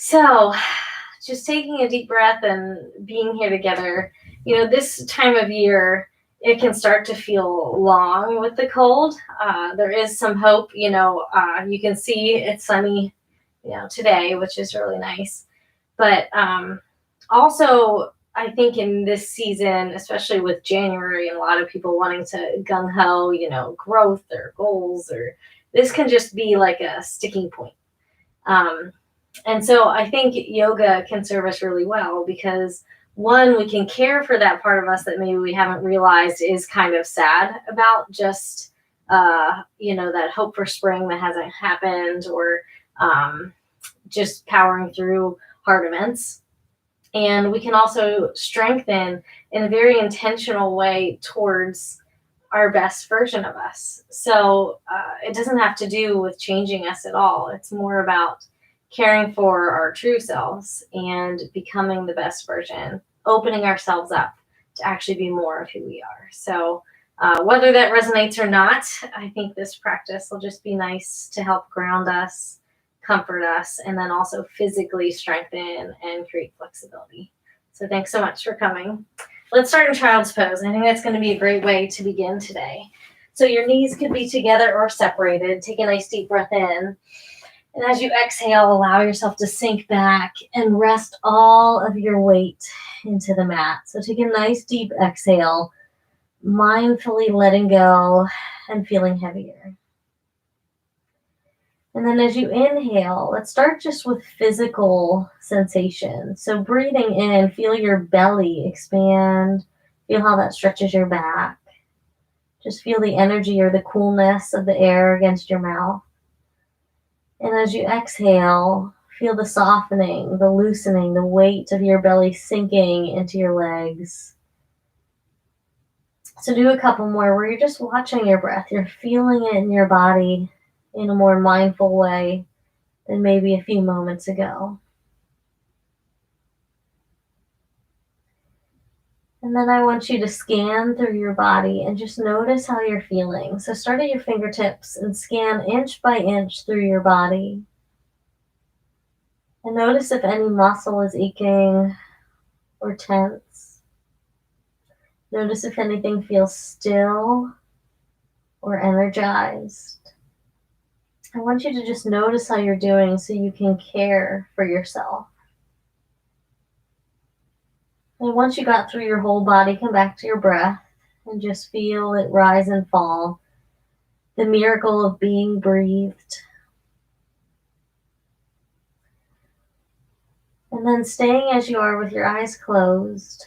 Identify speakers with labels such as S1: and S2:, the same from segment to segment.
S1: So, just taking a deep breath and being here together. This time of year, it can start to feel long with the cold. There is some hope. You can see it's sunny, today, which is really nice. But also, I think in this season, especially with January and a lot of people wanting to gung ho, growth or goals, or this can just be like a sticking point. Um, and so I think yoga can serve us really well because one, we can care for that part of us that maybe we haven't realized is kind of sad about just, that hope for spring that hasn't happened, or just powering through hard events. And we can also strengthen in a very intentional way towards our best version of us. So it doesn't have to do with changing us at all. It's more about caring for our true selves and becoming the best version, opening ourselves up to actually be more of who we are. So whether that resonates or not, I think this practice will just be nice to help ground us, comfort us, and then also physically strengthen and create flexibility. So thanks so much for coming. Let's start in child's pose. I think that's going to be a great way to begin today. So your knees could be together or separated. Take a nice deep breath in. And as you exhale, allow yourself to sink back and rest all of your weight into the mat. So take a nice deep exhale, mindfully letting go and feeling heavier. And then as you inhale, let's start just with physical sensation. So breathing in, feel your belly expand. Feel how that stretches your back. Just feel the energy or the coolness of the air against your mouth. And as you exhale, feel the softening, the loosening, the weight of your belly sinking into your legs. So do a couple more where you're just watching your breath. You're feeling it in your body in a more mindful way than maybe a few moments ago. And then I want you to scan through your body and just notice how you're feeling. So start at your fingertips and scan inch by inch through your body. And notice if any muscle is aching or tense. Notice if anything feels still or energized. I want you to just notice how you're doing so you can care for yourself. And once you got through your whole body, come back to your breath and just feel it rise and fall. The miracle of being breathed. And then staying as you are with your eyes closed,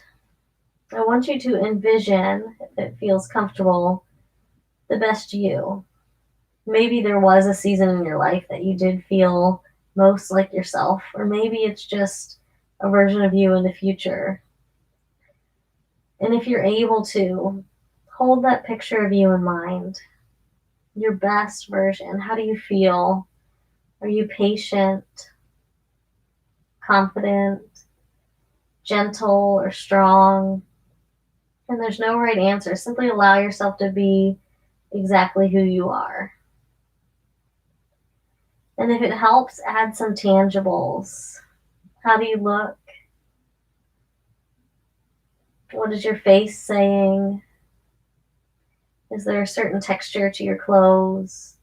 S1: I want you to envision, if it feels comfortable, the best you. Maybe there was a season in your life that you did feel most like yourself, or maybe it's just a version of you in the future. And if you're able to, hold that picture of you in mind, your best version. How do you feel? Are you patient, confident, gentle, or strong? And there's no right answer. Simply allow yourself to be exactly who you are. And if it helps, add some tangibles. How do you look? What is your face saying? Is there a certain texture to your clothes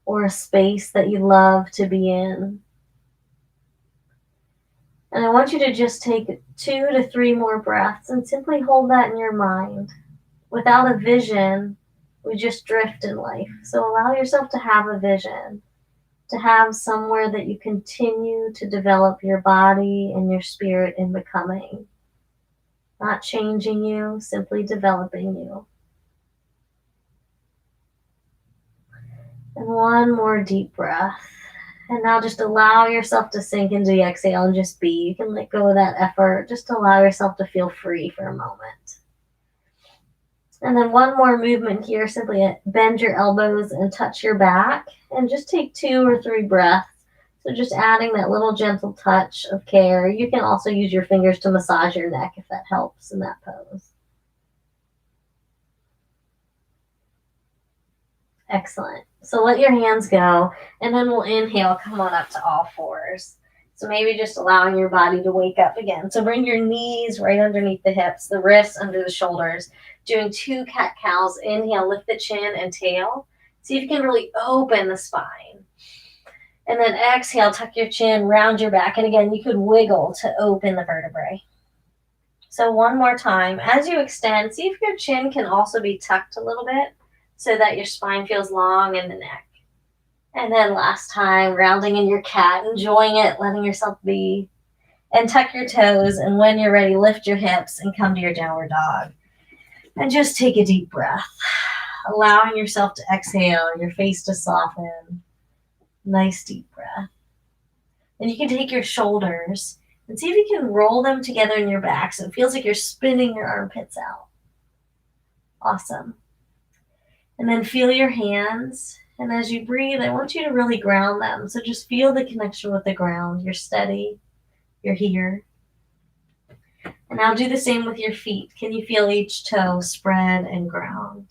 S1: or a space that you love to be in? And I want you to just take 2 to 3 more breaths and simply hold that in your mind. Without a vision, we just drift in life. So allow yourself to have a vision, to have somewhere that you continue to develop your body and your spirit in becoming. Not changing you, simply developing you. And one more deep breath. And now just allow yourself to sink into the exhale and just be. You can let go of that effort. Just allow yourself to feel free for a moment. And then one more movement here. Simply bend your elbows and touch your back. And just take 2 or 3 breaths. So just adding that little gentle touch of care. You can also use your fingers to massage your neck if that helps in that pose. Excellent. So let your hands go, and then we'll inhale, come on up to all fours. So maybe just allowing your body to wake up again. So bring your knees right underneath the hips, the wrists under the shoulders. Doing 2 cat-cows. Inhale, lift the chin and tail. See if you can really open the spine. And then exhale, tuck your chin, round your back. And again, you could wiggle to open the vertebrae. So one more time. As you extend, see if your chin can also be tucked a little bit so that your spine feels long in the neck. And then last time, rounding in your cat, enjoying it, letting yourself be. And tuck your toes, and when you're ready, lift your hips and come to your downward dog. And just take a deep breath, allowing yourself to exhale, your face to soften. Nice deep breath. And you can take your shoulders and see if you can roll them together in your back so it feels like you're spinning your armpits out. Awesome. And then feel your hands. And as you breathe, I want you to really ground them. So just feel the connection with the ground. You're steady. You're here. And now do the same with your feet. Can you feel each toe spread and ground?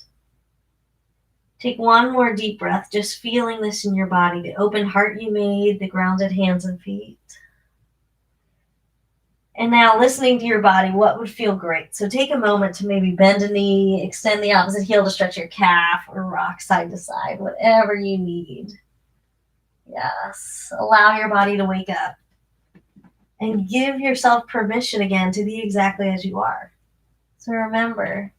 S1: Take one more deep breath, just feeling this in your body, the open heart you made, the grounded hands and feet. And now listening to your body, what would feel great? So take a moment to maybe bend a knee, extend the opposite heel to stretch your calf, or rock side to side, whatever you need. Yes, allow your body to wake up. And give yourself permission again to be exactly as you are. So remember,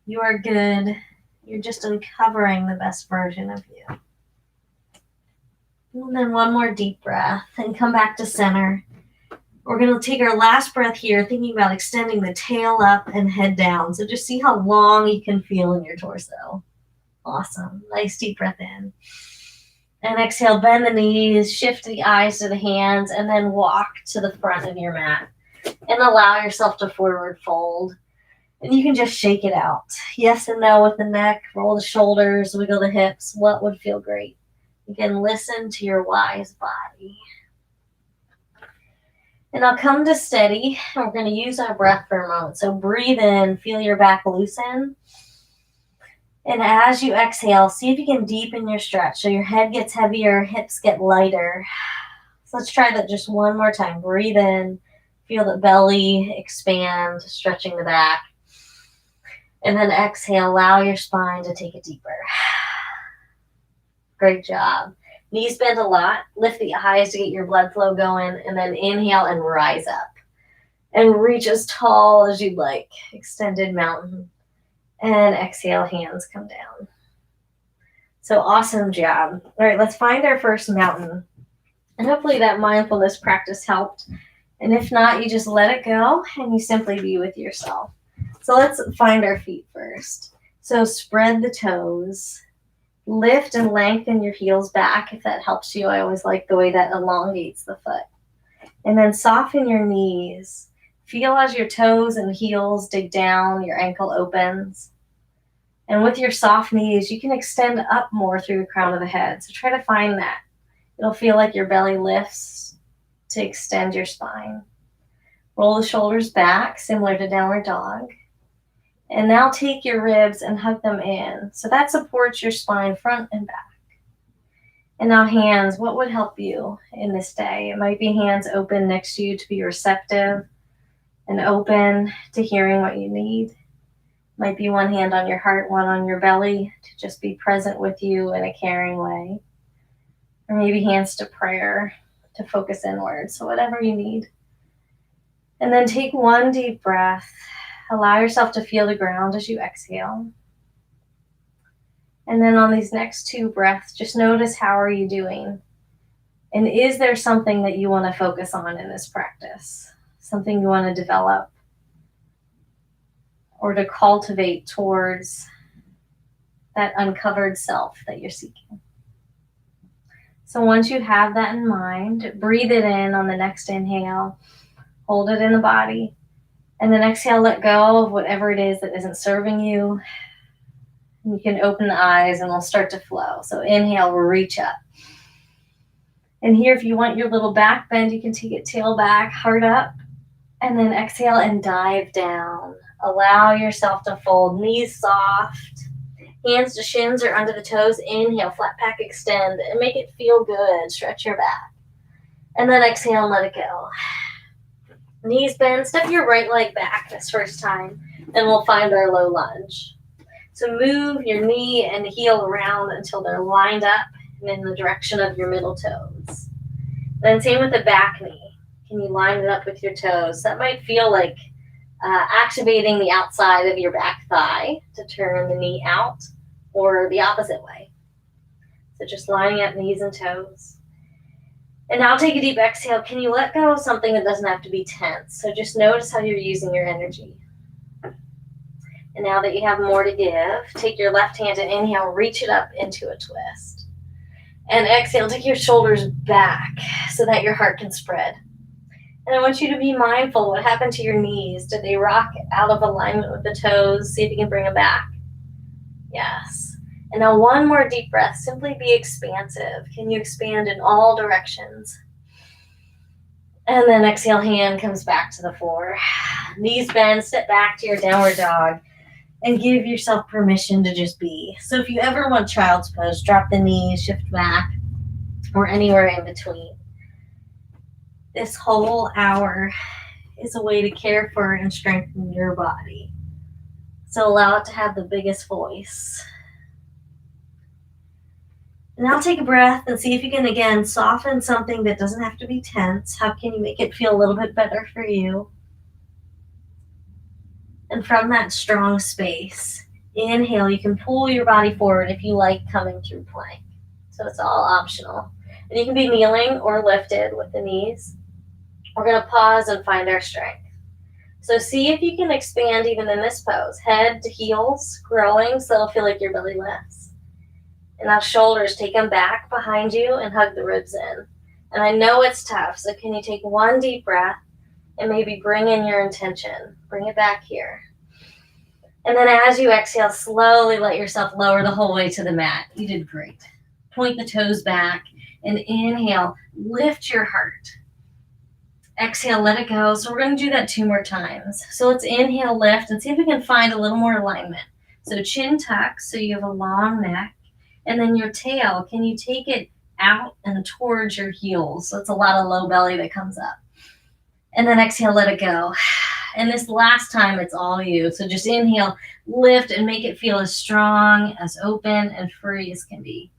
S1: you are good. You're just uncovering the best version of you. And then one more deep breath and come back to center. We're going to take our last breath here, thinking about extending the tail up and head down. So just see how long you can feel in your torso. Awesome. Nice deep breath in. And exhale, bend the knees, shift the eyes to the hands, and then walk to the front of your mat. And allow yourself to forward fold. And you can just shake it out. Yes and no with the neck, roll the shoulders, wiggle the hips. What would feel great? Again, listen to your wise body. And I'll come to steady, and we're going to use our breath for a moment. So breathe in, feel your back loosen. And as you exhale, see if you can deepen your stretch. So your head gets heavier, hips get lighter. So let's try that just one more time. Breathe in, feel the belly expand, stretching the back. And then exhale, allow your spine to take it deeper. Great job. Knees bend a lot. Lift the eyes to get your blood flow going. And then inhale and rise up. And reach as tall as you'd like. Extended mountain. And exhale, hands come down. So awesome job. All right, let's find our first mountain. And hopefully that mindfulness practice helped. And if not, you just let it go and you simply be with yourself. So let's find our feet first. So spread the toes. Lift and lengthen your heels back if that helps you. I always like the way that elongates the foot. And then soften your knees. Feel as your toes and heels dig down, your ankle opens. And with your soft knees, you can extend up more through the crown of the head. So try to find that. It'll feel like your belly lifts to extend your spine. Roll the shoulders back, similar to downward dog. And now take your ribs and hug them in. So that supports your spine front and back. And now hands, what would help you in this day? It might be hands open next to you to be receptive and open to hearing what you need. Might be one hand on your heart, one on your belly to just be present with you in a caring way. Or maybe hands to prayer to focus inward. So whatever you need. And then take one deep breath. Allow yourself to feel the ground as you exhale. And then on these next 2 breaths, just notice how are you doing? And is there something that you want to focus on in this practice? Something you want to develop? Or to cultivate towards that uncovered self that you're seeking. So once you have that in mind, breathe it in on the next inhale, hold it in the body, and then exhale, let go of whatever it is that isn't serving you. And you can open the eyes and they'll start to flow. So inhale, reach up. And here, if you want your little back bend, you can take it tail back, heart up, and then exhale and dive down. Allow yourself to fold, knees soft, hands to shins or under the toes. Inhale, flat back, extend, and make it feel good. Stretch your back. And then exhale and let it go. Knees bend, step your right leg back this first time, and we'll find our low lunge. So move your knee and heel around until they're lined up and in the direction of your middle toes. Then same with the back knee. Can you line it up with your toes? That might feel like activating the outside of your back thigh to turn the knee out, or the opposite way. So just lining up knees and toes. And now take a deep exhale. Can you let go of something that doesn't have to be tense? So just notice how you're using your energy. And now that you have more to give, take your left hand and inhale, reach it up into a twist. And exhale, take your shoulders back so that your heart can spread. And I want you to be mindful what happened to your knees. Did they rock out of alignment with the toes? See if you can bring them back. Yes. And now one more deep breath. Simply be expansive. Can you expand in all directions? And then exhale, hand comes back to the floor. Knees bend, step back to your downward dog. And give yourself permission to just be. So if you ever want child's pose, drop the knees, shift back, or anywhere in between. This whole hour is a way to care for and strengthen your body. So allow it to have the biggest voice. Now take a breath and see if you can, again, soften something that doesn't have to be tense. How can you make it feel a little bit better for you? And from that strong space, inhale, you can pull your body forward if you like coming through plank. So it's all optional. And you can be kneeling or lifted with the knees. We're going to pause and find our strength. So see if you can expand even in this pose. Head to heels, growing, so it'll feel like your belly lifts. And now shoulders, take them back behind you and hug the ribs in. And I know it's tough, so can you take one deep breath and maybe bring in your intention. Bring it back here. And then as you exhale, slowly let yourself lower the whole way to the mat. You did great. Point the toes back and inhale, lift your heart. Exhale, let it go. So we're going to do that 2 more times. So let's inhale, lift, and see if we can find a little more alignment. So chin tucks, so you have a long neck. And then your tail, can you take it out and towards your heels? So it's a lot of low belly that comes up. And then exhale, let it go. And this last time, it's all you. So just inhale, lift, and make it feel as strong, as open, and free as can be.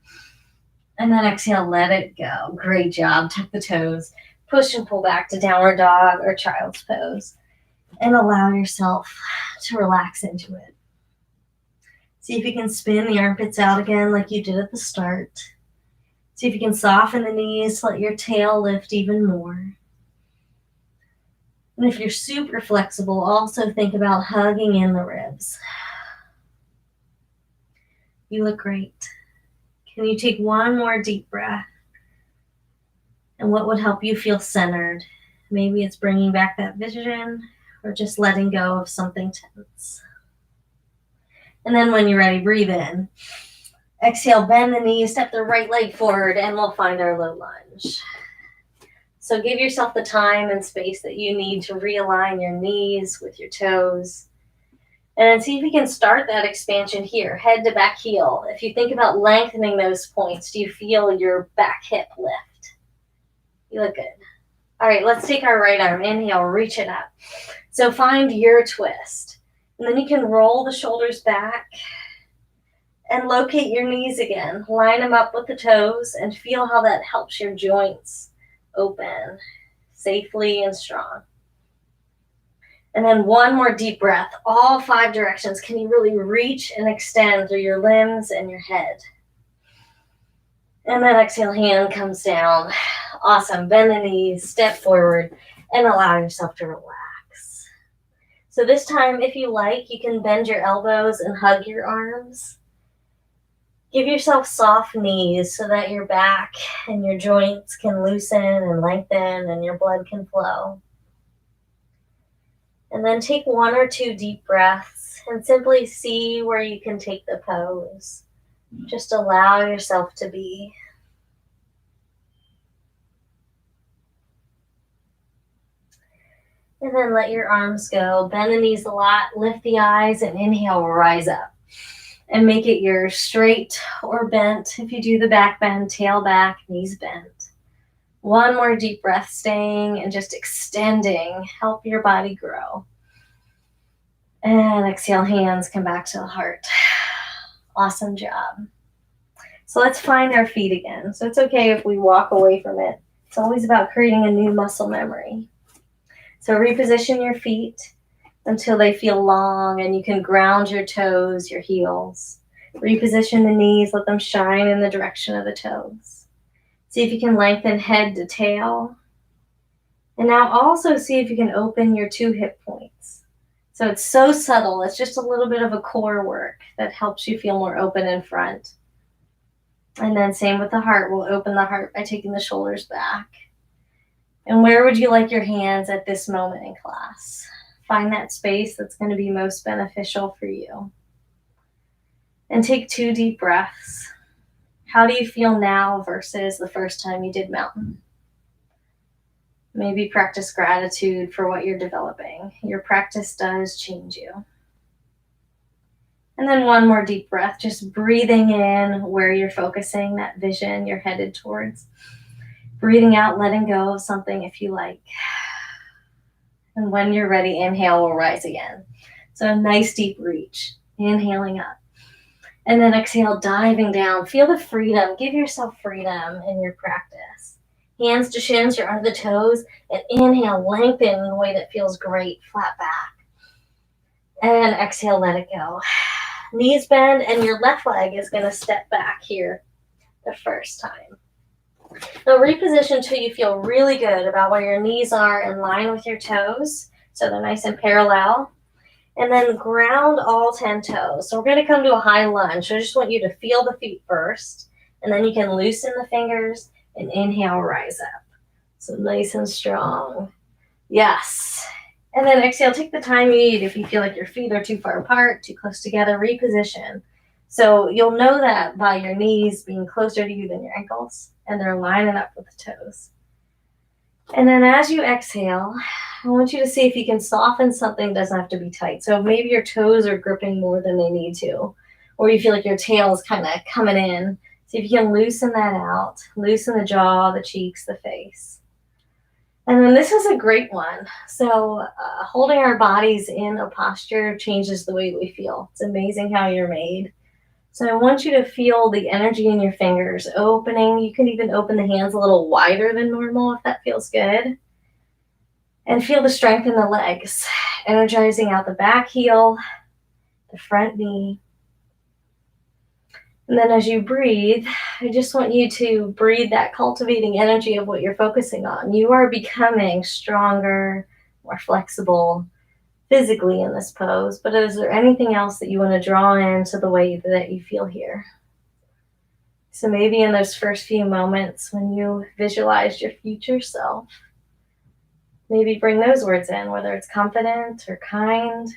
S1: And then exhale, let it go. Great job. Tuck the toes. Push and pull back to downward dog or child's pose. And allow yourself to relax into it. See if you can spin the armpits out again like you did at the start. See if you can soften the knees, let your tail lift even more. And if you're super flexible, also think about hugging in the ribs. You look great. Can you take one more deep breath? And what would help you feel centered? Maybe it's bringing back that vision or just letting go of something tense. And then when you're ready, breathe in. Exhale, bend the knees, step the right leg forward, and we'll find our low lunge. So give yourself the time and space that you need to realign your knees with your toes. And then see if you can start that expansion here, head to back heel. If you think about lengthening those points, do you feel your back hip lift? You look good. All right, let's take our right arm. Inhale, reach it up. So find your twist. And then you can roll the shoulders back and locate your knees again. Line them up with the toes and feel how that helps your joints open safely and strong. And then one more deep breath, all 5 directions. Can you really reach and extend through your limbs and your head? And then exhale, hand comes down. Awesome. Bend the knees, step forward, and allow yourself to relax. So this time, if you like, you can bend your elbows and hug your arms. Give yourself soft knees so that your back and your joints can loosen and lengthen and your blood can flow. And then take 1 or 2 deep breaths and simply see where you can take the pose. Just allow yourself to be. And then let your arms go. Bend the knees a lot. Lift the eyes and inhale, rise up. And make it your straight or bent. If you do the back bend, tail back, knees bent. One more deep breath, staying and just extending. Help your body grow. And exhale, hands come back to the heart. Awesome job. So let's find our feet again. So it's okay if we walk away from it. It's always about creating a new muscle memory. So reposition your feet until they feel long and you can ground your toes, your heels. Reposition the knees, let them shine in the direction of the toes. See if you can lengthen head to tail. And now also see if you can open your 2 hip points. So it's so subtle, it's just a little bit of a core work that helps you feel more open in front. And then same with the heart, we'll open the heart by taking the shoulders back. And where would you like your hands at this moment in class? Find that space that's going to be most beneficial for you. And take 2 deep breaths. How do you feel now versus the first time you did mountain? Maybe practice gratitude for what you're developing. Your practice does change you. And then one more deep breath, just breathing in where you're focusing, that vision you're headed towards. Breathing out, letting go of something if you like. And when you're ready, inhale, we'll rise again. So a nice deep reach, inhaling up. And then exhale, diving down. Feel the freedom. Give yourself freedom in your practice. Hands to shins, you're under the toes. And inhale, lengthen in a way that feels great, flat back. And exhale, let it go. Knees bend, and your left leg is going to step back here the first time. Now reposition until you feel really good about where your knees are in line with your toes. So they're nice and parallel. And then ground all 10 toes. So we're going to come to a high lunge. So I just want you to feel the feet first. And then you can loosen the fingers and inhale, rise up. So nice and strong. Yes. And then exhale, take the time you need. If you feel like your feet are too far apart, too close together, reposition. So you'll know that by your knees being closer to you than your ankles. And they're lining up with the toes. And then as you exhale, I want you to see if you can soften something that doesn't have to be tight. So maybe your toes are gripping more than they need to, or you feel like your tail is kind of coming in. See if you can loosen that out, loosen the jaw, the cheeks, the face. And then this is a great one. So holding our bodies in a posture changes the way we feel. It's amazing how you're made. So I want you to feel the energy in your fingers opening. You can even open the hands a little wider than normal if that feels good. And feel the strength in the legs, energizing out the back heel, the front knee. And then as you breathe, I just want you to breathe that cultivating energy of what you're focusing on. You are becoming stronger, more flexible physically in this pose, but is there anything else that you want to draw into the way that you feel here? So maybe in those first few moments when you visualized your future self, maybe bring those words in, whether it's confident or kind,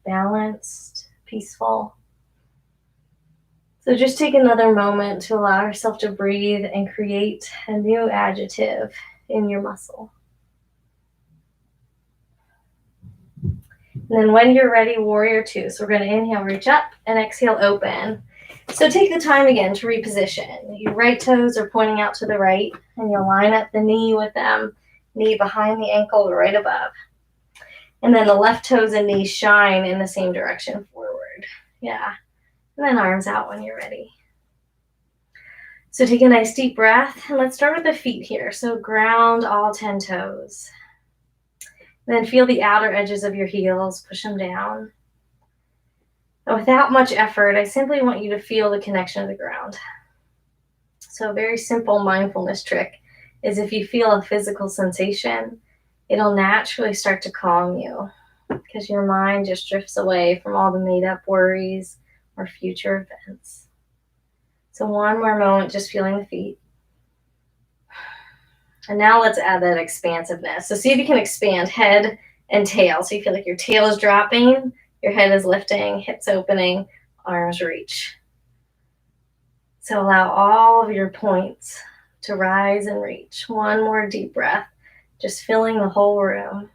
S1: balanced, peaceful. So just take another moment to allow yourself to breathe and create a new adjective in your muscle. And then when you're ready, warrior 2. So we're going to inhale, reach up, and exhale, open. So take the time again to reposition. Your right toes are pointing out to the right, and you'll line up the knee with them, knee behind the ankle, right above. And then the left toes and knees shine in the same direction forward. Yeah. And then arms out when you're ready. So take a nice deep breath, and let's start with the feet here. So ground all 10 toes. Then feel the outer edges of your heels, push them down. And without much effort, I simply want you to feel the connection to the ground. So a very simple mindfulness trick is if you feel a physical sensation, it'll naturally start to calm you because your mind just drifts away from all the made up worries or future events. So one more moment, just feeling the feet. And now let's add that expansiveness. So see if you can expand head and tail. So you feel like your tail is dropping, your head is lifting, hips opening, arms reach. So allow all of your points to rise and reach. One more deep breath, just filling the whole room.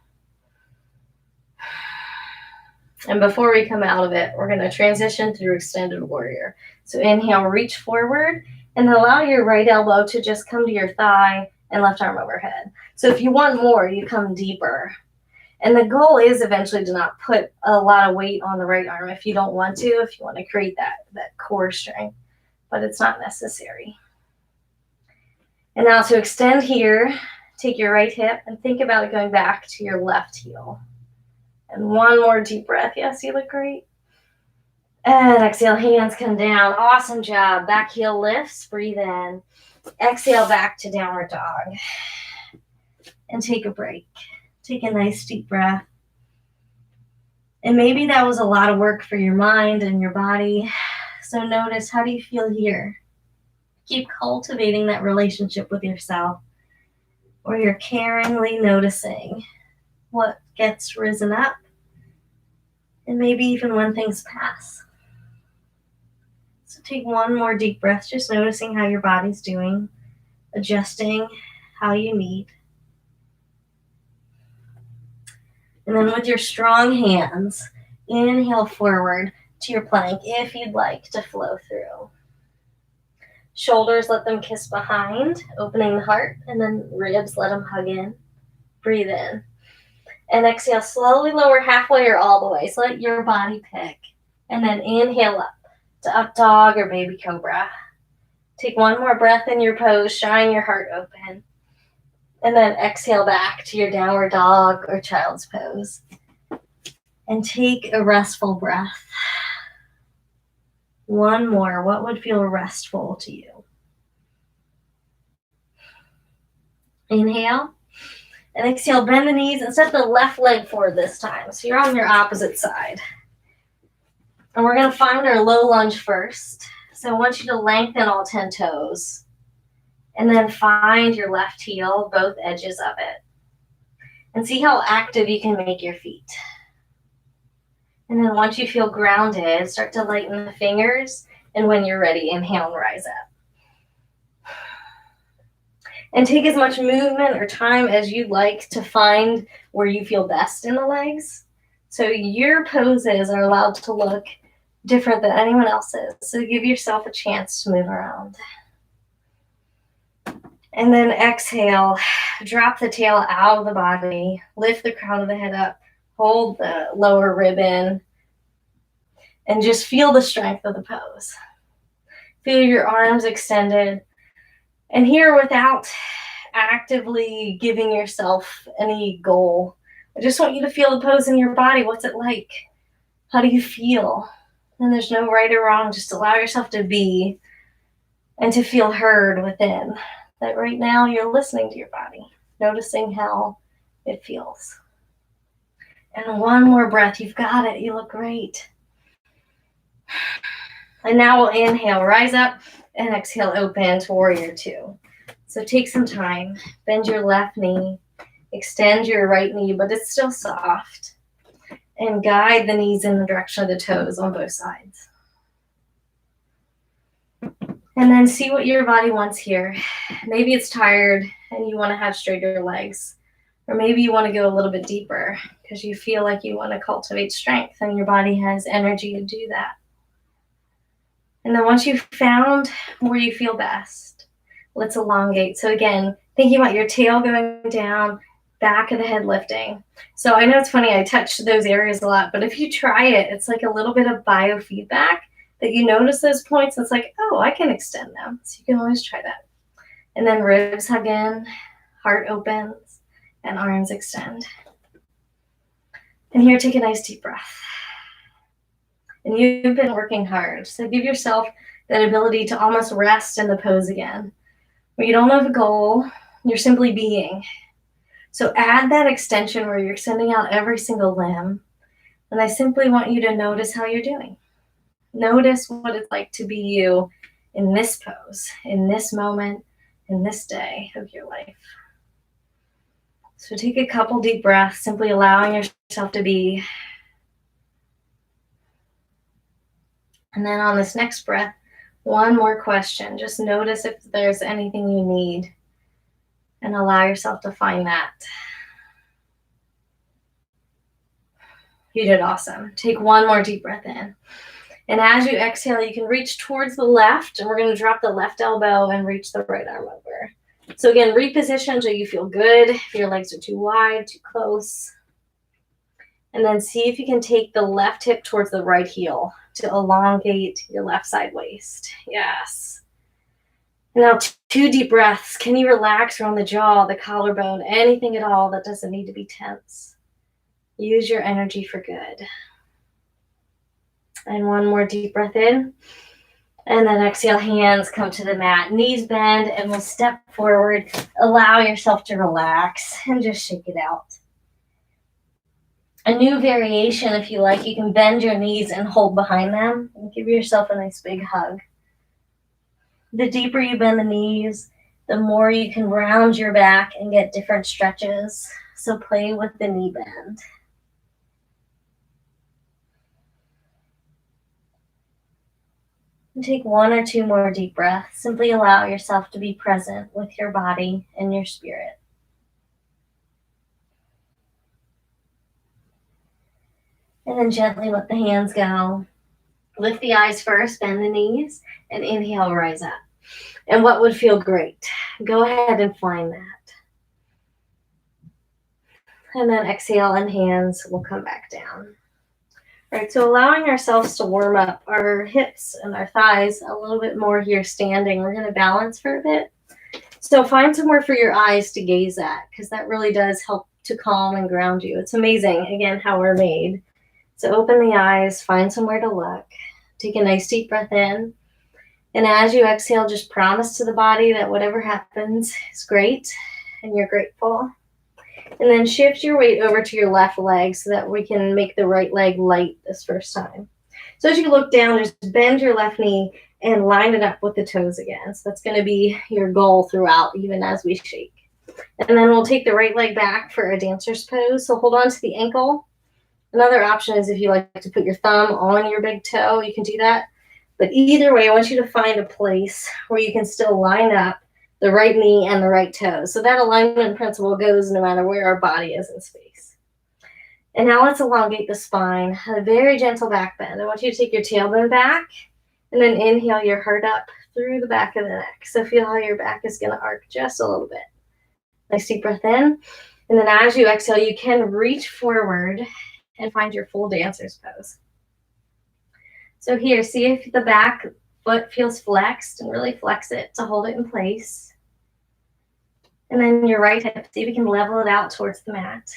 S1: And before we come out of it, we're going to transition through extended warrior. So inhale, reach forward, and allow your right elbow to just come to your thigh and left arm overhead. So if you want more, you come deeper. And the goal is eventually to not put a lot of weight on the right arm if you don't want to, if you want to create that core strength, but it's not necessary. And now to extend here, take your right hip and think about it going back to your left heel. And one more deep breath. Yes, you look great. And exhale, hands come down. Awesome job. Back heel lifts, breathe in. Exhale back to downward dog. And take a break. Take a nice deep breath. And maybe that was a lot of work for your mind and your body. So notice, how do you feel here? Keep cultivating that relationship with yourself, where you're caringly noticing what gets risen up, and maybe even when things pass. So take one more deep breath, just noticing how your body's doing, adjusting how you need. And then with your strong hands, inhale forward to your plank if you'd like to flow through. Shoulders, let them kiss behind, opening the heart, and then ribs, let them hug in. Breathe in. And exhale, slowly lower halfway or all the way. So let your body pick. And then inhale up to up dog or baby cobra. Take one more breath in your pose, shine your heart open. And then exhale back to your downward dog or child's pose. And take a restful breath. One more. What would feel restful to you? Inhale. And exhale, bend the knees and set the left leg forward this time. So you're on your opposite side. And we're going to find our low lunge first. So I want you to lengthen all 10 toes. And then find your left heel, both edges of it. And see how active you can make your feet. And then once you feel grounded, start to lighten the fingers. And when you're ready, inhale and rise up. And take as much movement or time as you'd like to find where you feel best in the legs. So your poses are allowed to look different than anyone else's. So give yourself a chance to move around. And then exhale, drop the tail out of the body, lift the crown of the head up, hold the lower rib in, and just feel the strength of the pose. Feel your arms extended. And here, without actively giving yourself any goal, I just want you to feel the pose in your body. What's it like? How do you feel? And there's no right or wrong. Just allow yourself to be and to feel heard within. That right now you're listening to your body, noticing how it feels. And one more breath. You've got it. You look great. And now we'll inhale, rise up, and exhale, open to warrior two. So take some time. Bend your left knee. Extend your right knee, but it's still soft. And guide the knees in the direction of the toes on both sides. And then see what your body wants here. Maybe it's tired and you want to have straighter legs. Or maybe you want to go a little bit deeper because you feel like you want to cultivate strength and your body has energy to do that. And then once you've found where you feel best, let's elongate. So again, thinking about your tail going down, back of the head lifting. So I know it's funny, I touch those areas a lot, but if you try it, it's like a little bit of biofeedback that you notice those points. It's like, oh, I can extend them. So you can always try that. And then ribs hug in, heart opens, and arms extend. And here, take a nice deep breath. And you've been working hard. So give yourself that ability to almost rest in the pose again, where you don't have a goal, you're simply being. So add that extension where you're extending out every single limb. And I simply want you to notice how you're doing. Notice what it's like to be you in this pose, in this moment, in this day of your life. So take a couple deep breaths, simply allowing yourself to be. And then on this next breath, one more question. Just notice if there's anything you need and allow yourself to find that. You did awesome. Take one more deep breath in. And as you exhale, you can reach towards the left, and we're going to drop the left elbow and reach the right arm over. So again, reposition so you feel good. If your legs are too wide, too close. And then see if you can take the left hip towards the right heel to elongate your left side waist. Yes. Now 2 deep breaths. Can you relax around the jaw, the collarbone, anything at all that doesn't need to be tense? Use your energy for good. And 1 more deep breath in. And then exhale, hands come to the mat, knees bend, and we'll step forward. Allow yourself to relax and just shake it out. A new variation, if you like, you can bend your knees and hold behind them and give yourself a nice big hug. The deeper you bend the knees, the more you can round your back and get different stretches. So play with the knee bend. And take 1 or 2 more deep breaths. Simply allow yourself to be present with your body and your spirit. And then gently let the hands go. Lift the eyes first, bend the knees, and inhale, rise up. And what would feel great? Go ahead and find that. And then exhale and hands will come back down. All right, so allowing ourselves to warm up our hips and our thighs a little bit more here standing. We're going to balance for a bit. So find somewhere for your eyes to gaze at, because that really does help to calm and ground you. It's amazing, again, how we're made. So open the eyes, find somewhere to look. Take a nice deep breath in. And as you exhale, just promise to the body that whatever happens is great and you're grateful. And then shift your weight over to your left leg so that we can make the right leg light this first time. So as you look down, just bend your left knee and line it up with the toes again. So that's going to be your goal throughout, even as we shake. And then we'll take the right leg back for a dancer's pose. So hold on to the ankle. Another option is if you like to put your thumb on your big toe, you can do that. But either way, I want you to find a place where you can still line up the right knee and the right toe. So that alignment principle goes no matter where our body is in space. And now let's elongate the spine, a very gentle back bend. I want you to take your tailbone back and then inhale your heart up through the back of the neck. So feel how your back is going to arc just a little bit. Nice deep breath in. And then as you exhale, you can reach forward and find your full dancer's pose. So here, see if the back foot feels flexed, and really flex it to hold it in place. And then your right hip, see if you can level it out towards the mat.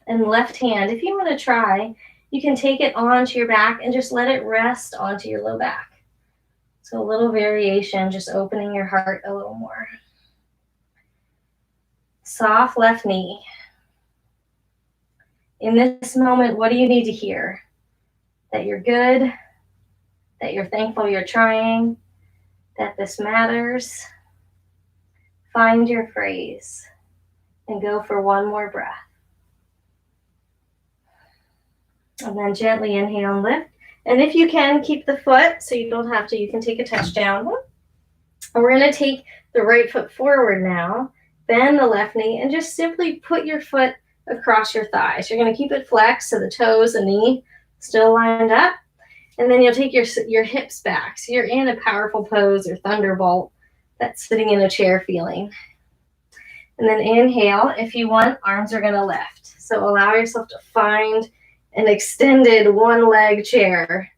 S1: And left hand, if you want to try, you can take it onto your back and just let it rest onto your low back. So a little variation, just opening your heart a little more. Soft left knee. In this moment, what do you need to hear? That you're good, that you're thankful you're trying, that this matters. Find your phrase and go for 1 more breath. And then gently inhale and lift. And if you can, keep the foot so you don't have to. You can take a touch down. And we're going to take the right foot forward now. Bend the left knee and just simply put your foot across your thighs. You're going to keep it flexed so the toes and knee still lined up. And then you'll take your hips back. So you're in a powerful pose or thunderbolt, that's sitting in a chair feeling. And then inhale. If you want, arms are going to lift. So allow yourself to find an extended 1-leg chair.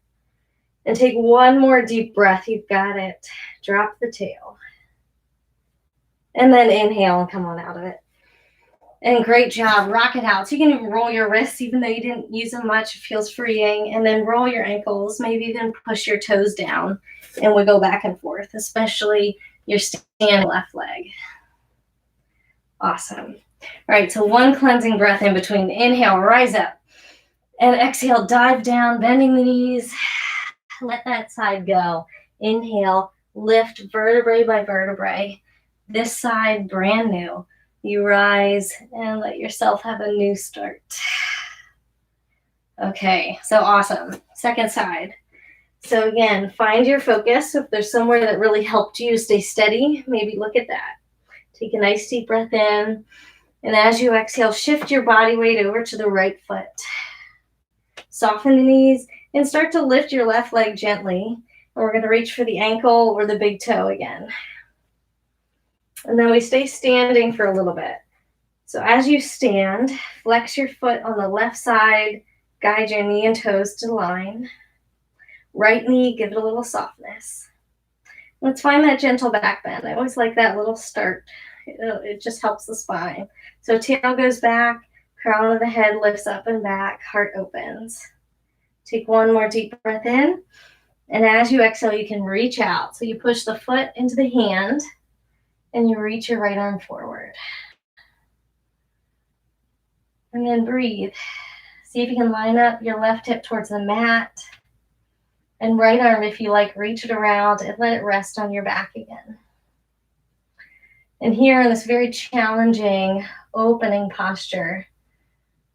S1: And take 1 more deep breath. You've got it. Drop the tail. And then inhale and come on out of it. And great job. Rock it out. So you can even roll your wrists, even though you didn't use them much. It feels freeing. And then roll your ankles. Maybe even push your toes down. And we go back and forth, especially your standing left leg. Awesome. All right, so 1 cleansing breath in between. Inhale, rise up. And exhale, dive down, bending the knees. Let that side go. Inhale, lift vertebrae by vertebrae. This side, brand new. You rise and let yourself have a new start. Okay, so awesome. Second side. So again, find your focus. If there's somewhere that really helped you stay steady, maybe look at that. Take a nice deep breath in. And as you exhale, shift your body weight over to the right foot. Soften the knees and start to lift your left leg gently. We're going to reach for the ankle or the big toe again. And then we stay standing for a little bit. So as you stand, flex your foot on the left side, guide your knee and toes to line. Right knee, give it a little softness. Let's find that gentle back bend. I always like that little start. It just helps the spine. So tail goes back, crown of the head lifts up and back, heart opens. Take one more deep breath in. And as you exhale, you can reach out. So you push the foot into the hand and you reach your right arm forward. And then breathe. See if you can line up your left hip towards the mat. And right arm, if you like, reach it around and let it rest on your back again. And here in this very challenging opening posture,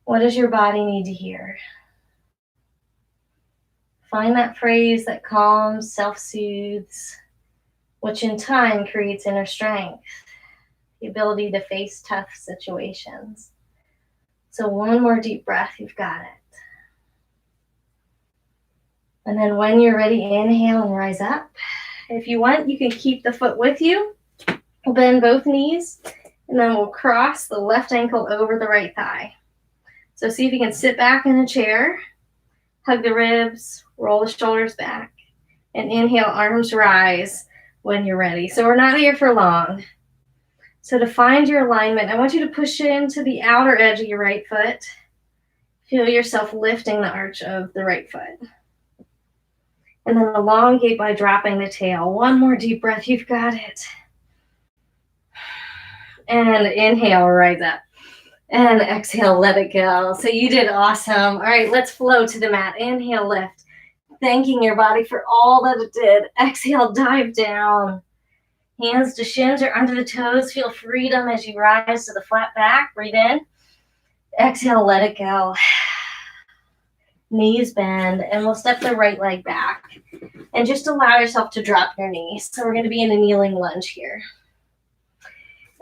S1: what does your body need to hear? Find that phrase that calms, self-soothes, which in time creates inner strength, the ability to face tough situations. So one more deep breath, you've got it. And then when you're ready, inhale and rise up. If you want, you can keep the foot with you. Bend both knees, and then we'll cross the left ankle over the right thigh. So see if you can sit back in a chair, hug the ribs, roll the shoulders back, and inhale, arms rise when you're ready. So we're not here for long. So to find your alignment, I want you to push into the outer edge of your right foot. Feel yourself lifting the arch of the right foot. And then elongate by dropping the tail. One more deep breath, you've got it. And inhale, rise up. And exhale, let it go. So you did awesome. All right, let's flow to the mat. Inhale, lift. Thanking your body for all that it did. Exhale, dive down. Hands to shins or under the toes. Feel freedom as you rise to the flat back. Breathe in. Exhale, let it go. Knees bend, and we'll step the right leg back. And just allow yourself to drop your knees. So we're going to be in a kneeling lunge here.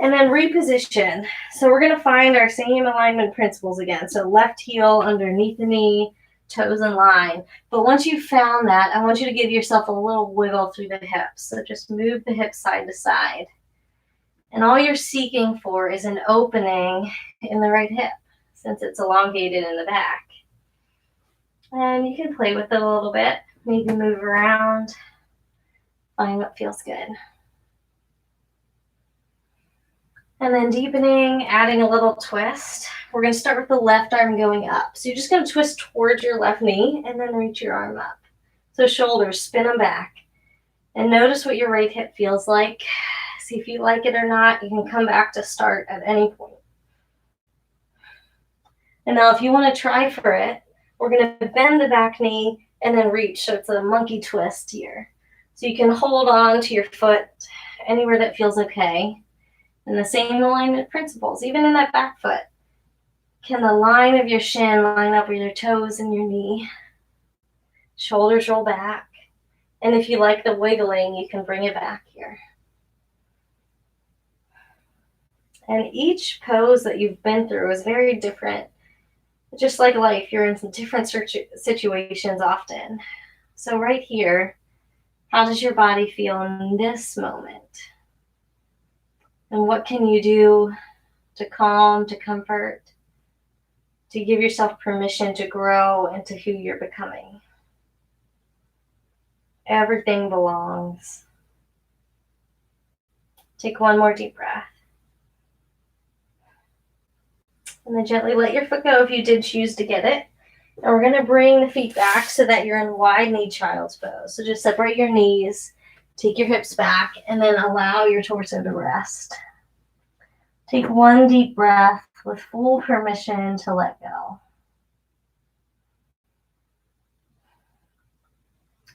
S1: And then reposition. So we're going to find our same alignment principles again. So left heel underneath the knee, toes in line. But once you've found that, I want you to give yourself a little wiggle through the hips. So just move the hips side to side. And all you're seeking for is an opening in the right hip, since it's elongated in the back. And you can play with it a little bit. Maybe move around. Find what feels good. And then deepening, adding a little twist. We're going to start with the left arm going up. So you're just going to twist towards your left knee and then reach your arm up. So shoulders, spin them back. And notice what your right hip feels like. See if you like it or not. You can come back to start at any point. And now if you want to try for it, we're going to bend the back knee and then reach. So it's a monkey twist here. So you can hold on to your foot anywhere that feels okay. And the same alignment principles, even in that back foot. Can the line of your shin line up with your toes and your knee? Shoulders roll back. And if you like the wiggling, you can bring it back here. And each pose that you've been through is very different. Just like life, you're in some different situations often. So right here, how does your body feel in this moment? And what can you do to calm, to comfort, to give yourself permission to grow into who you're becoming? Everything belongs. Take one more deep breath. And then gently let your foot go if you did choose to get it. And we're going to bring the feet back so that you're in wide knee child's pose. So just separate your knees, take your hips back, and then allow your torso to rest. Take one deep breath with full permission to let go.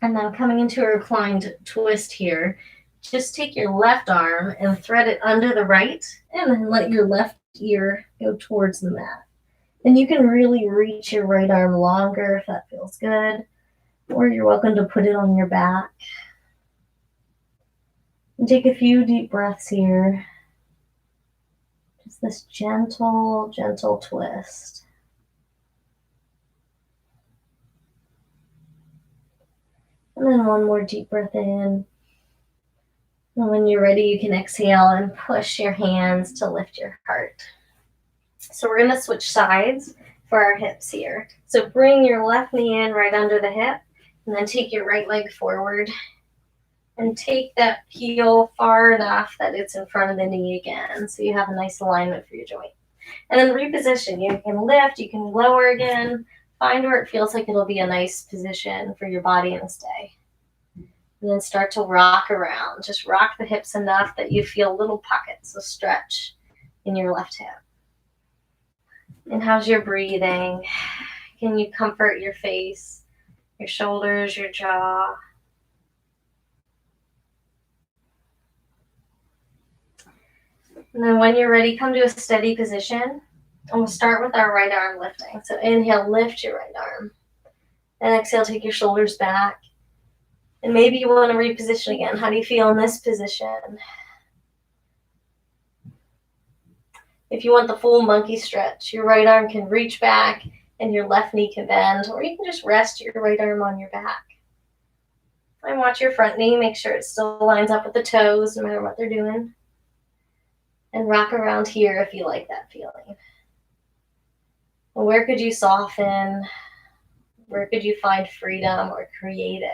S1: And then coming into a reclined twist here, just take your left arm and thread it under the right, and then let your left ear go towards the mat. And you can really reach your right arm longer if that feels good, or you're welcome to put it on your back. And take a few deep breaths here. Just this gentle, gentle twist. And then one more deep breath in. And when you're ready, you can exhale and push your hands to lift your heart. So we're going to switch sides for our hips here. So bring your left knee in right under the hip, and then take your right leg forward. And take that heel far enough that it's in front of the knee again, so you have a nice alignment for your joint. And then reposition. You can lift, you can lower again. Find where it feels like it'll be a nice position for your body in this day. And then start to rock around. Just rock the hips enough that you feel little pockets of stretch in your left hip. And how's your breathing? Can you comfort your face, your shoulders, your jaw? And then when you're ready, come to a steady position. And we'll start with our right arm lifting. So inhale, lift your right arm. And exhale, take your shoulders back. And maybe you want to reposition again. How do you feel in this position? If you want the full monkey stretch, your right arm can reach back and your left knee can bend, or you can just rest your right arm on your back. And watch your front knee. Make sure it still lines up with the toes, no matter what they're doing. And rock around here if you like that feeling. Well, where could you soften? Where could you find freedom or create it?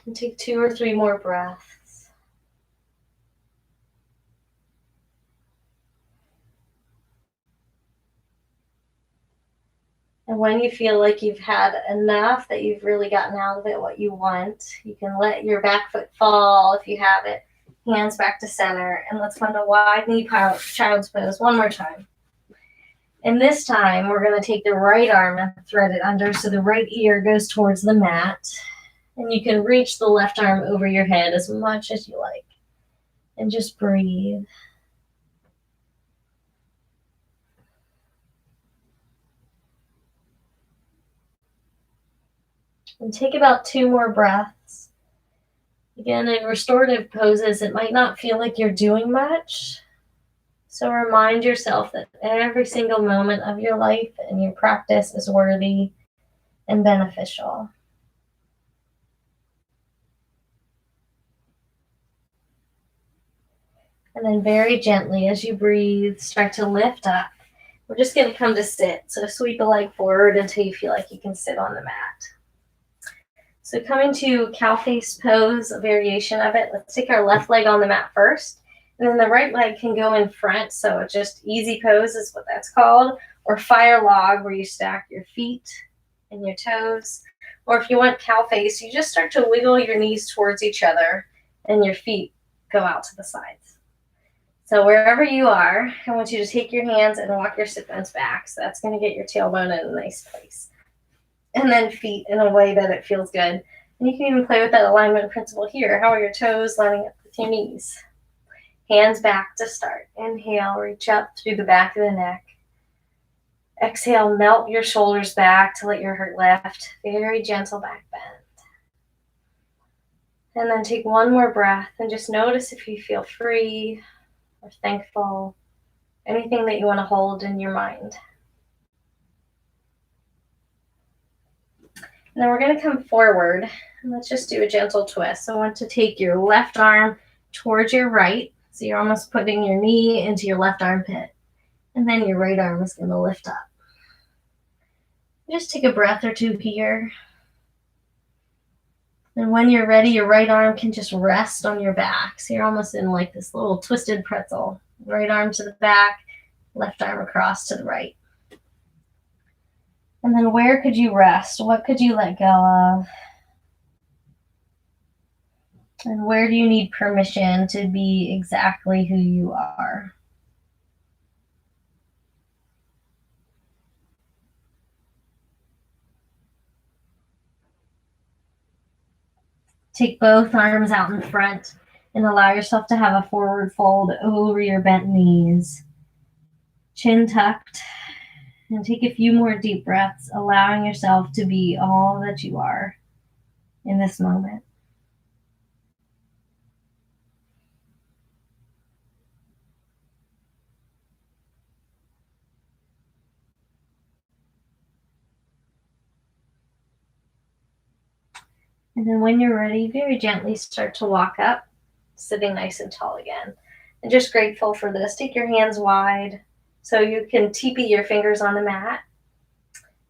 S1: And take 2 or 3 more breaths. And when you feel like you've had enough, that you've really gotten out of it what you want, you can let your back foot fall if you have it. Hands back to center. And let's come to wide knee child's pose one more time. And this time, we're going to take the right arm and thread it under so the right ear goes towards the mat. And you can reach the left arm over your head as much as you like. And just breathe. And take about 2 more breaths. Again, in restorative poses, it might not feel like you're doing much. So remind yourself that every single moment of your life and your practice is worthy and beneficial. And then very gently, as you breathe, start to lift up. We're just going to come to sit. So sweep a leg forward until you feel like you can sit on the mat. So coming to cow face pose, a variation of it. Let's take our left leg on the mat first. And then the right leg can go in front. So just easy pose is what that's called. Or fire log, where you stack your feet and your toes. Or if you want cow face, you just start to wiggle your knees towards each other and your feet go out to the sides. So wherever you are, I want you to take your hands and walk your sit bones back. So that's going to get your tailbone in a nice place. And then feet in a way that it feels good. And you can even play with that alignment principle here. How are your toes lining up with your knees? Hands back to start. Inhale, reach up through the back of the neck. Exhale, melt your shoulders back to let your heart lift. Very gentle back bend. And then take 1 more breath and just notice if you feel free or thankful. Anything that you want to hold in your mind. And then we're going to come forward, and let's just do a gentle twist. So I want to take your left arm towards your right. So you're almost putting your knee into your left armpit. And then your right arm is going to lift up. Just take a breath or 2 here. And when you're ready, your right arm can just rest on your back. So you're almost in like this little twisted pretzel. Right arm to the back, left arm across to the right. And then where could you rest? What could you let go of? And where do you need permission to be exactly who you are? Take both arms out in front and allow yourself to have a forward fold over your bent knees. Chin tucked. And take a few more deep breaths, allowing yourself to be all that you are in this moment. And then when you're ready, very gently start to walk up, sitting nice and tall again. And just grateful for this. Take your hands wide so you can teepee your fingers on the mat.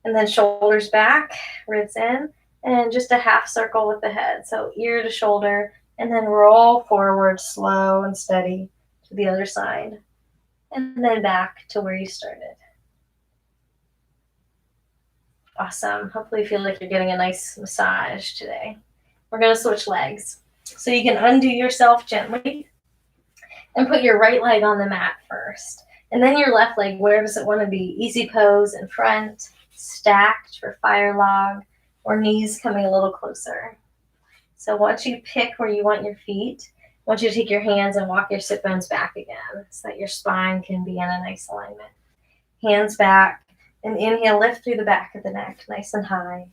S1: And then shoulders back, ribs in, and just a half circle with the head. So ear to shoulder, and then roll forward slow and steady to the other side. And then back to where you started. Awesome. Hopefully you feel like you're getting a nice massage today. We're going to switch legs. So you can undo yourself gently and put your right leg on the mat first. And then your left leg, where does it want to be? Easy pose in front, stacked for fire log, or knees coming a little closer. So once you pick where you want your feet, I want you to take your hands and walk your sit bones back again so that your spine can be in a nice alignment. Hands back. And inhale, lift through the back of the neck, nice and high.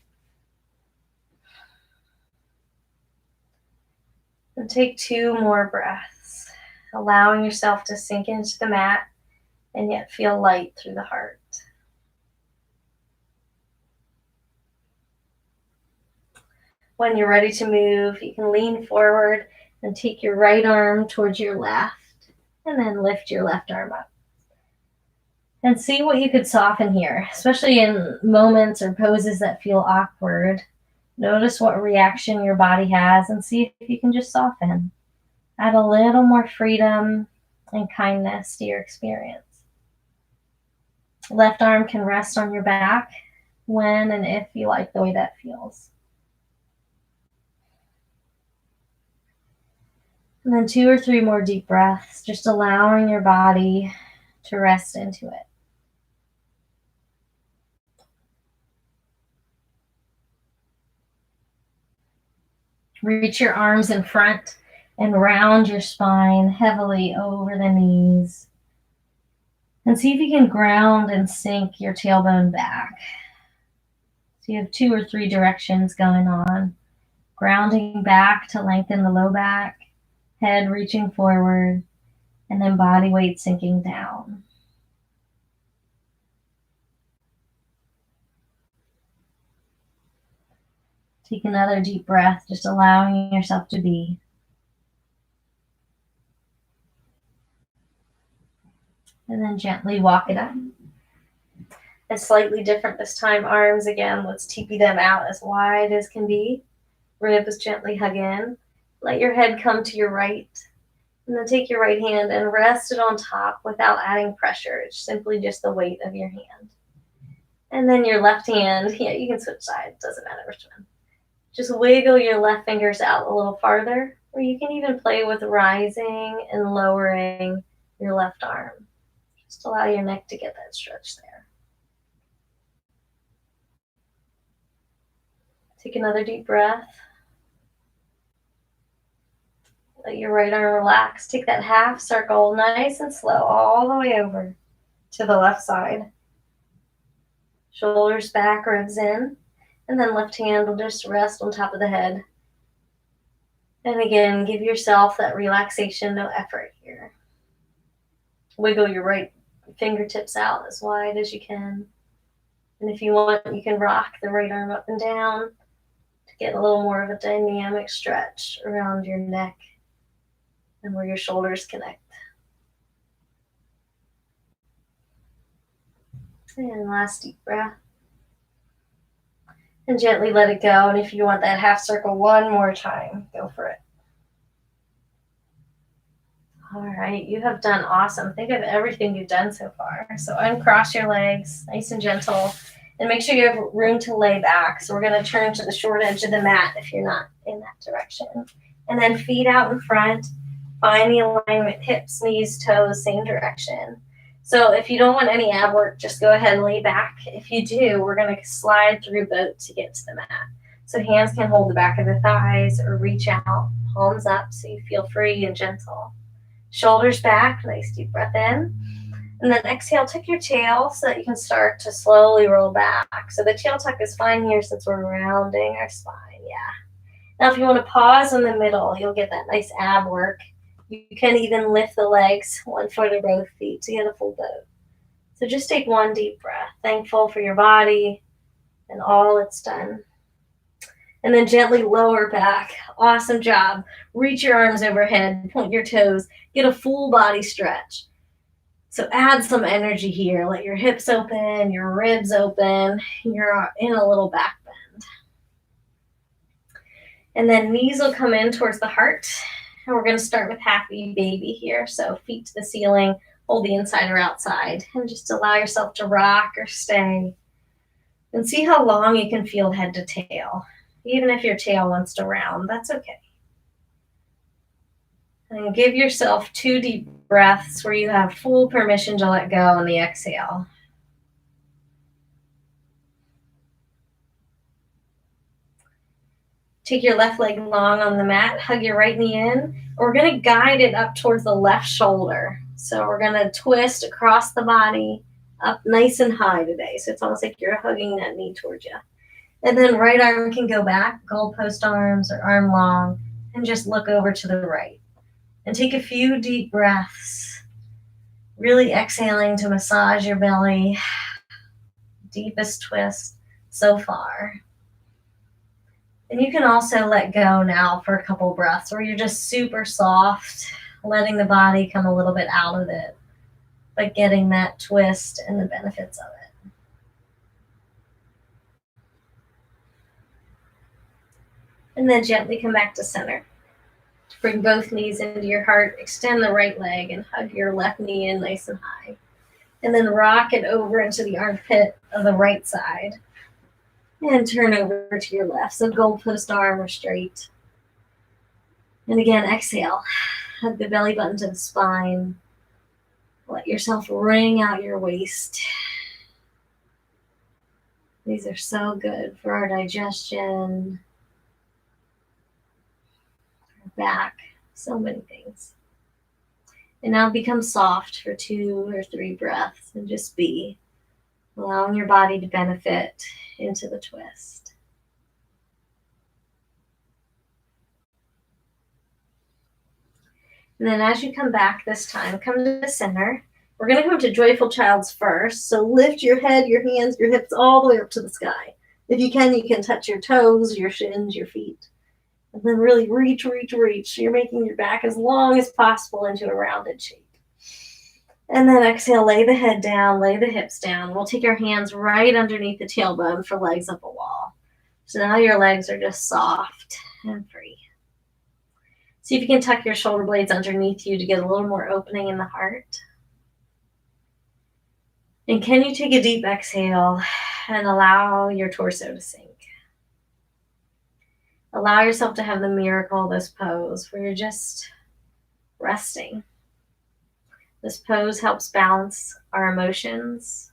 S1: And take 2 more breaths, allowing yourself to sink into the mat and yet feel light through the heart. When you're ready to move, you can lean forward and take your right arm towards your left, and then lift your left arm up. And see what you could soften here, especially in moments or poses that feel awkward. Notice what reaction your body has and see if you can just soften. Add a little more freedom and kindness to your experience. Left arm can rest on your back when and if you like the way that feels. And then 2 or 3 more deep breaths, just allowing your body to rest into it. Reach your arms in front and round your spine heavily over the knees. And see if you can ground and sink your tailbone back. So you have 2 or 3 directions going on. Grounding back to lengthen the low back, head reaching forward, and then body weight sinking down. Take another deep breath, just allowing yourself to be. And then gently walk it up. It's slightly different this time. Arms again, let's teepee them out as wide as can be. Ribs gently hug in. Let your head come to your right. And then take your right hand and rest it on top without adding pressure. It's simply just the weight of your hand. And then your left hand, you can switch sides, doesn't matter which one. Just wiggle your left fingers out a little farther, or you can even play with rising and lowering your left arm. Just allow your neck to get that stretch there. Take another deep breath. Let your right arm relax. Take that half circle nice and slow all the way over to the left side. Shoulders back, ribs in. And then left hand will just rest on top of the head. And again, give yourself that relaxation, no effort here. Wiggle your right fingertips out as wide as you can. And if you want, you can rock the right arm up and down to get a little more of a dynamic stretch around your neck and where your shoulders connect. And last deep breath. And gently let it go. And if you want that half circle one more time, go for it. All right, you have done awesome. Think of everything you've done so far. So uncross your legs, nice and gentle. And make sure you have room to lay back. So we're going to turn to the short edge of the mat if you're not in that direction. And then feet out in front. Find the alignment, hips, knees, toes, same direction. So if you don't want any ab work, just go ahead and lay back. If you do, we're going to slide through boat to get to the mat. So hands can hold the back of the thighs or reach out, palms up so you feel free and gentle. Shoulders back, nice deep breath in. And then exhale, tuck your tail so that you can start to slowly roll back. So the tail tuck is fine here since we're rounding our spine, Now if you want to pause in the middle, you'll get that nice ab work. You can even lift the legs, 1 foot or both feet to get a full boat. So just take one deep breath, thankful for your body and all it's done. And then gently lower back. Awesome job. Reach your arms overhead, point your toes, get a full body stretch. So add some energy here. Let your hips open, your ribs open. You're in a little back bend. And then knees will come in towards the heart. And we're going to start with happy baby here. So feet to the ceiling, hold the inside or outside. And just allow yourself to rock or stay. And see how long you can feel head to tail. Even if your tail wants to round, that's okay. And give yourself 2 deep breaths where you have full permission to let go on the exhale. Take your left leg long on the mat, hug your right knee in. We're going to guide it up towards the left shoulder. So we're going to twist across the body, up nice and high today. So it's almost like you're hugging that knee towards you. And then right arm can go back, goalpost arms or arm long, and just look over to the right. And take a few deep breaths, really exhaling to massage your belly. Deepest twist so far. And you can also let go now for a couple breaths where you're just super soft, letting the body come a little bit out of it, but getting that twist and the benefits of it. And then gently come back to center. Bring both knees into your heart, extend the right leg and hug your left knee in nice and high. And then rock it over into the armpit of the right side. And turn over to your left. So goalpost arm or straight. And again, exhale. Hug the belly button to the spine. Let yourself wring out your waist. These are so good for our digestion, our back, so many things. And now become soft for 2 or 3 breaths and just be, allowing your body to benefit into the twist. And then as you come back this time, come to the center. We're going to come to Joyful Child's first. So lift your head, your hands, your hips all the way up to the sky. If you can touch your toes, your shins, your feet. And then really reach. So you're making your back as long as possible into a rounded shape. And then exhale, lay the head down, lay the hips down. We'll take our hands right underneath the tailbone for legs up a wall. So now your legs are just soft and free. See if you can tuck your shoulder blades underneath you to get a little more opening in the heart. And can you take a deep exhale and allow your torso to sink? Allow yourself to have the miracle of this pose where you're just resting. This pose helps balance our emotions.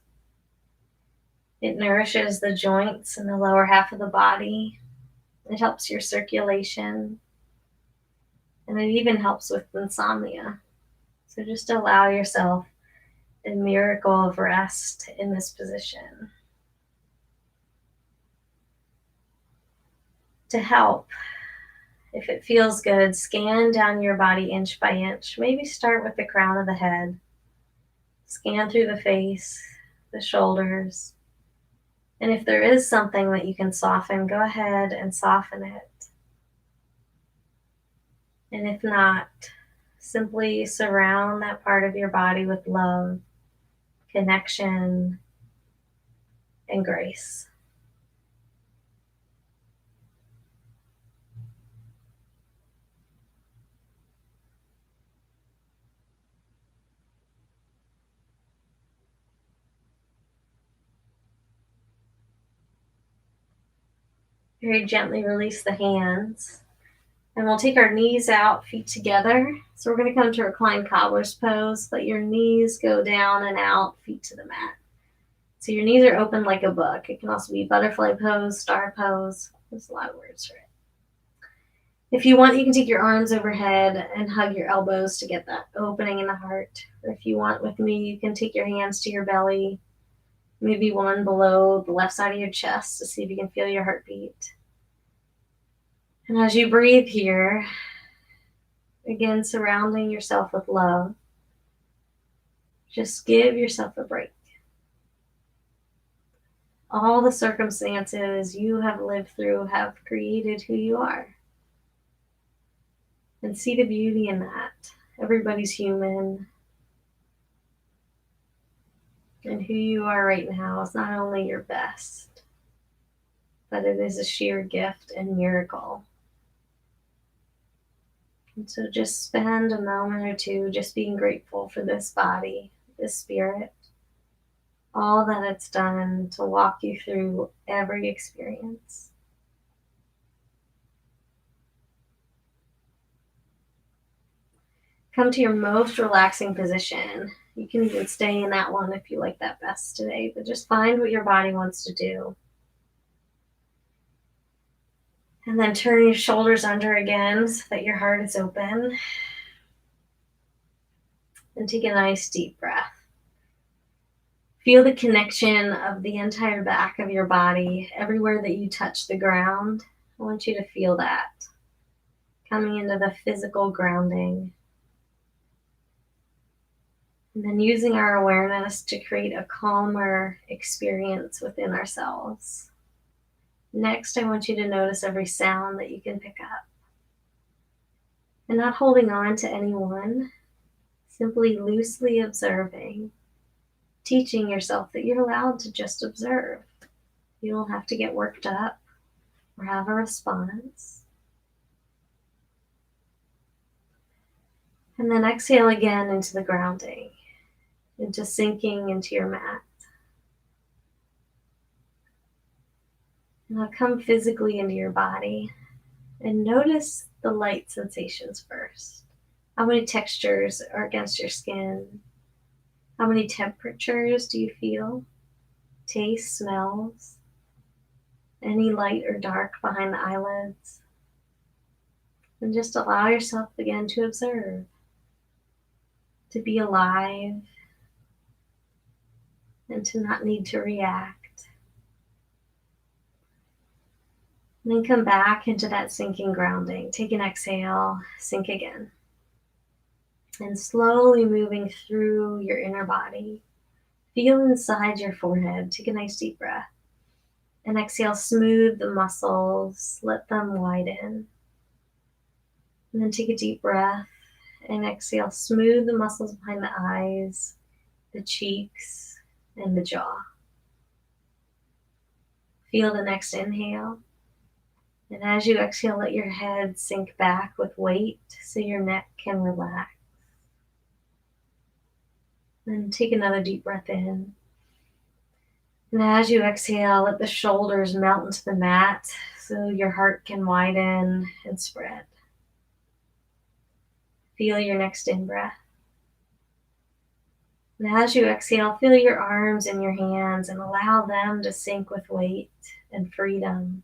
S1: It nourishes the joints in the lower half of the body. It helps your circulation. And it even helps with insomnia. So just allow yourself a miracle of rest in this position. To help, if it feels good, scan down your body inch by inch. Maybe start with the crown of the head. Scan through the face, the shoulders. And if there is something that you can soften, go ahead and soften it. And if not, simply surround that part of your body with love, connection, and grace. Very gently release the hands. And we'll take our knees out, feet together. So we're going to come to Reclined Cobbler's pose. Let your knees go down and out, feet to the mat. So your knees are open like a book. It can also be butterfly pose, star pose. There's a lot of words for it. If you want, you can take your arms overhead and hug your elbows to get that opening in the heart. Or if you want with me, you can take your hands to your belly, maybe one below the left side of your chest to see if you can feel your heartbeat. And as you breathe here, again, surrounding yourself with love, just give yourself a break. All the circumstances you have lived through have created who you are. And see the beauty in that. Everybody's human. And who you are right now is not only your best, but it is a sheer gift and miracle. And so just spend a moment or two just being grateful for this body, this spirit, all that it's done to walk you through every experience. Come to your most relaxing position. You can even stay in that one if you like that best today, but just find what your body wants to do. And then turn your shoulders under again so that your heart is open. And take a nice deep breath. Feel the connection of the entire back of your body, everywhere that you touch the ground. I want you to feel that. Coming into the physical grounding. And then using our awareness to create a calmer experience within ourselves. Next, I want you to notice every sound that you can pick up. And not holding on to any one, simply loosely observing, teaching yourself that you're allowed to just observe. You don't have to get worked up or have a response. And then exhale again into the grounding, into sinking into your mat. Now come physically into your body and notice the light sensations first. How many textures are against your skin? How many temperatures do you feel? Taste, smells? Any light or dark behind the eyelids? And just allow yourself again to observe, to be alive, and to not need to react. And then come back into that sinking grounding. Take an exhale, sink again. And slowly moving through your inner body. Feel inside your forehead. Take a nice deep breath. And exhale, smooth the muscles, let them widen. And then take a deep breath and exhale, smooth the muscles behind the eyes, the cheeks, and the jaw. Feel the next inhale. And as you exhale, let your head sink back with weight so your neck can relax. Then take another deep breath in. And as you exhale, let the shoulders melt into the mat so your heart can widen and spread. Feel your next in-breath. And as you exhale, feel your arms and your hands and allow them to sink with weight and freedom.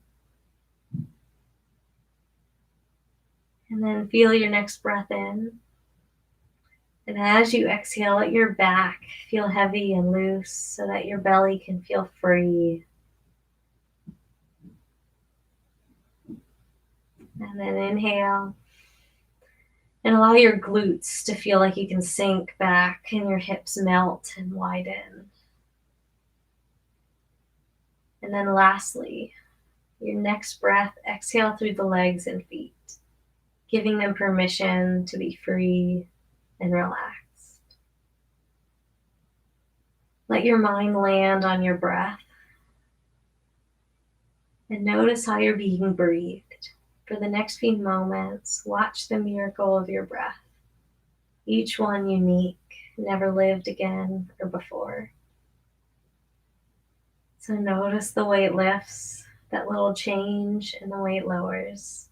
S1: And then feel your next breath in. And as you exhale, let your back feel heavy and loose so that your belly can feel free. And then inhale. And allow your glutes to feel like you can sink back and your hips melt and widen. And then lastly, your next breath, exhale through the legs and feet, giving them permission to be free and relaxed. Let your mind land on your breath and notice how you're being breathed. For the next few moments, watch the miracle of your breath, each one unique, never lived again or before. So notice the way it lifts, that little change, and the way it lowers.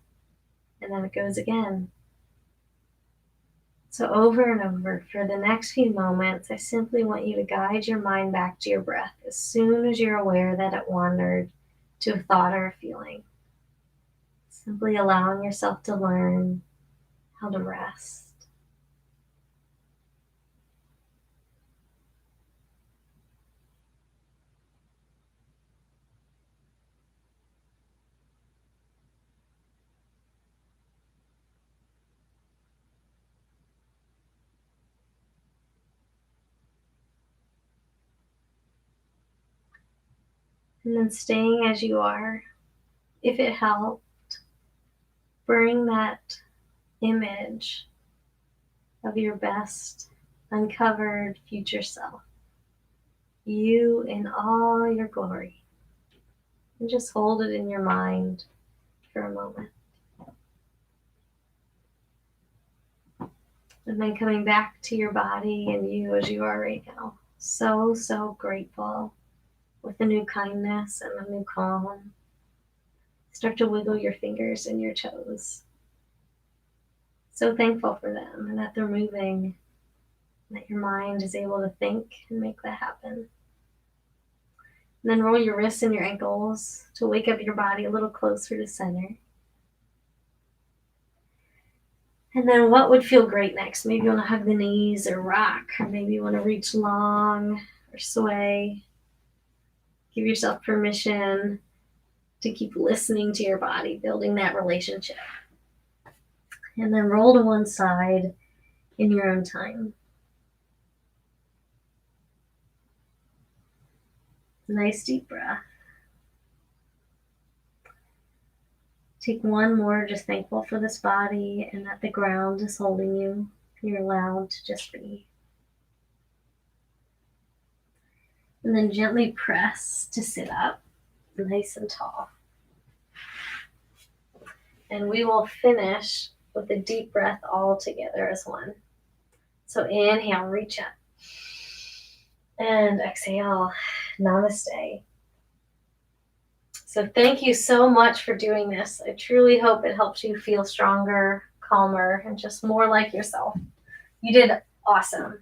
S1: And then it goes again. So over and over, for the next few moments, I simply want you to guide your mind back to your breath as soon as you're aware that it wandered to a thought or a feeling. Simply allowing yourself to learn how to rest. And then staying as you are. If it helped, bring that image of your best uncovered future self, you in all your glory, and just hold it in your mind for a moment. And then coming back to your body and you as you are right now. So, so grateful with the new kindness and the new calm. Start to wiggle your fingers and your toes. So thankful for them and that they're moving, and that your mind is able to think and make that happen. And then roll your wrists and your ankles to wake up your body a little closer to center. And then what would feel great next? Maybe you want to hug the knees or rock, or maybe you want to reach long or sway. Give yourself permission to keep listening to your body, building that relationship. And then roll to one side in your own time. Nice deep breath. Take one more, just thankful for this body and that the ground is holding you. You're allowed to just be. And then gently press to sit up, nice and tall. And we will finish with a deep breath all together as one. So inhale, reach up. And exhale, namaste. So thank you so much for doing this. I truly hope it helps you feel stronger, calmer, and just more like yourself. You did awesome.